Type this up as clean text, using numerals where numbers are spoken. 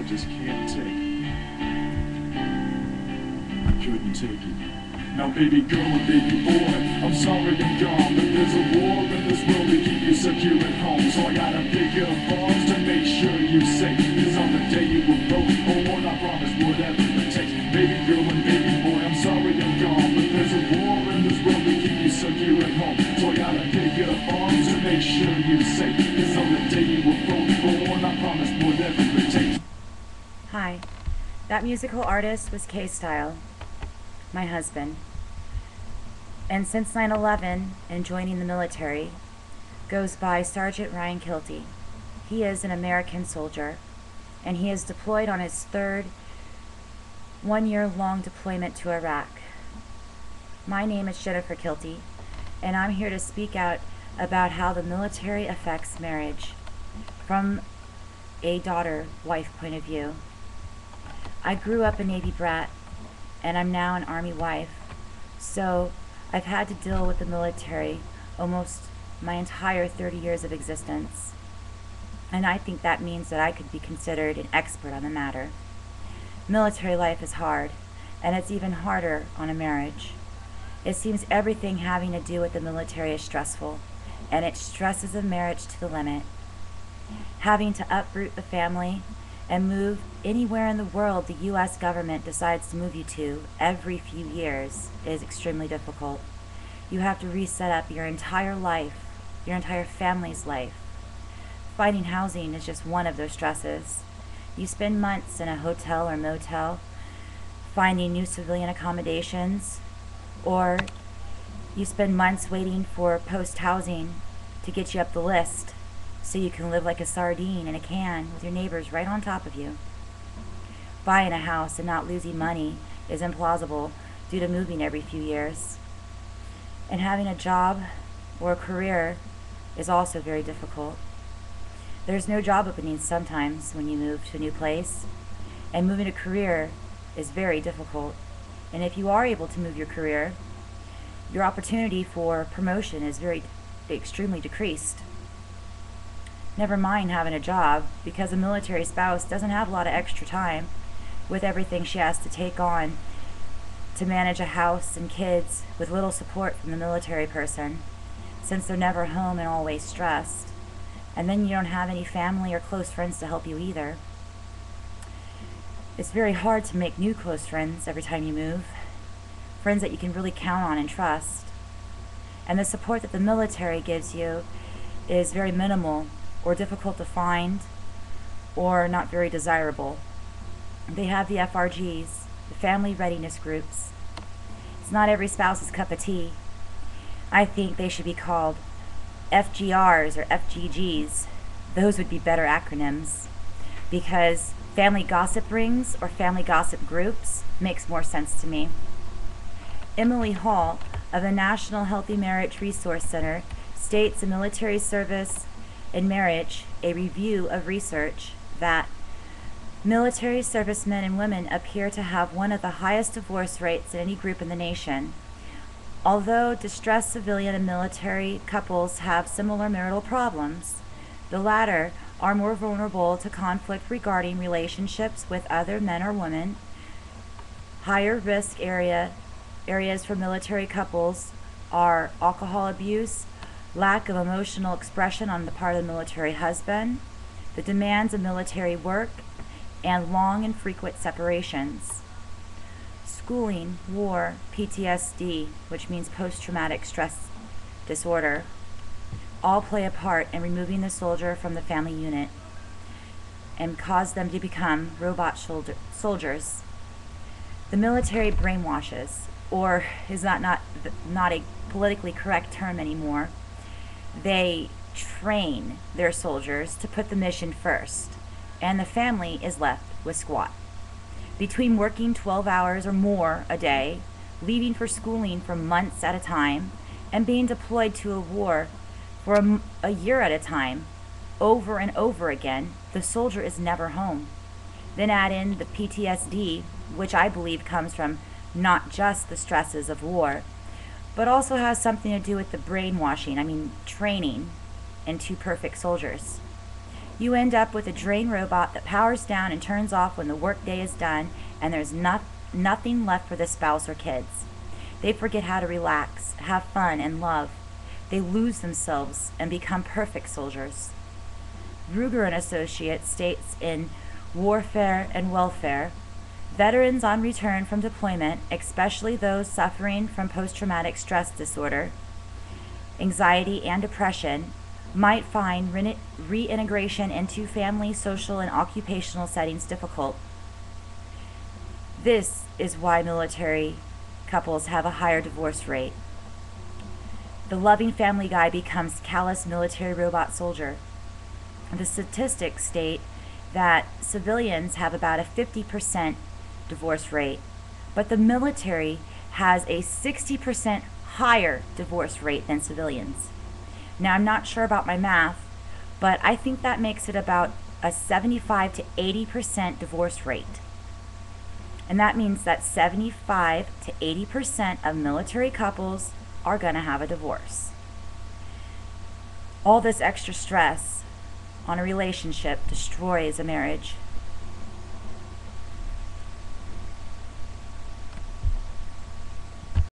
just can't take. I couldn't take it. Now baby girl and baby boy, I'm sorry I'm gone, but there's a war in this world to keep you secure at home. So I gotta pick up arms to make sure you're safe. Cause on the day you were broke, oh, I promise whatever it takes. Baby girl and baby boy, I'm sorry I'm gone, but there's a war in this world to keep you secure at home. So I gotta pick up arms to make sure you're safe. Cause on the day you were broke, oh, I promise whatever it takes. Hi, that musical artist was K-Style, my husband. And since 9/11 and joining the military, goes by Sergeant Ryan Keelty. He is an American soldier, and he is deployed on his third one-year-long deployment to Iraq. My name is Jennifer Keelty, and I'm here to speak out about how the military affects marriage from a daughter-wife point of view. I grew up a Navy brat, and I'm now an Army wife, so I've had to deal with the military almost my entire 30 years of existence, and I think that means that I could be considered an expert on the matter. Military life is hard, and it's even harder on a marriage. It seems everything having to do with the military is stressful, and it stresses a marriage to the limit. Having to uproot the family and move anywhere in the world the U.S. government decides to move you to every few years is extremely difficult. You have to reset up your entire life, your entire family's life. Finding housing is just one of those stresses. You spend months in a hotel or motel finding new civilian accommodations, or you spend months waiting for post-housing to get you up the list so you can live like a sardine in a can with your neighbors right on top of you. Buying a house and not losing money is implausible due to moving every few years. And having a job or a career is also very difficult. There's no job openings sometimes when you move to a new place, and moving a career is very difficult. And if you are able to move your career, your opportunity for promotion is extremely decreased. Never mind having a job, because a military spouse doesn't have a lot of extra time with everything she has to take on to manage a house and kids with little support from the military person, since they're never home and always stressed. And then you don't have any family or close friends to help you either. It's very hard to make new close friends every time you move, friends that you can really count on and trust. And the support that the military gives you is very minimal, or difficult to find, or not very desirable. They have the FRGs, the family readiness groups. It's not every spouse's cup of tea. I think they should be called FGRs or FGGs. Those would be better acronyms, because family gossip rings or family gossip groups makes more sense to me. Emily Hall of the National Healthy Marriage Resource Center states in Military Service and Marriage, a review of research, that military servicemen and women appear to have one of the highest divorce rates in any group in the nation. Although distressed civilian and military couples have similar marital problems, the latter are more vulnerable to conflict regarding relationships with other men or women. Higher risk areas for military couples are alcohol abuse, lack of emotional expression on the part of the military husband, the demands of military work, and long and frequent separations. Schooling, war, PTSD, which means post-traumatic stress disorder, all play a part in removing the soldier from the family unit and cause them to become robot soldiers. The military brainwashes, or is that not a politically correct term anymore. They train their soldiers to put the mission first, and the family is left with squat. Between working 12 hours or more a day, leaving for schooling for months at a time, and being deployed to a war for a year at a time, over and over again, the soldier is never home. Then add in the PTSD, which I believe comes from not just the stresses of war, but also has something to do with the brainwashing, training into perfect soldiers. You end up with a drain robot that powers down and turns off when the workday is done, and there's nothing left for the spouse or kids. They forget how to relax, have fun, and love. They lose themselves and become perfect soldiers. Ruger and Associates states in Warfare and Welfare, veterans on return from deployment, especially those suffering from post-traumatic stress disorder, anxiety, and depression, might find reintegration into family, social, and occupational settings difficult. This is why military couples have a higher divorce rate. The loving family guy becomes callous military robot soldier. The statistics state that civilians have about a 50% divorce rate, but the military has a 60% higher divorce rate than civilians. Now, I'm not sure about my math, but I think that makes it about a 75 to 80% divorce rate. And that means that 75 to 80% of military couples are going to have a divorce. All this extra stress on a relationship destroys a marriage.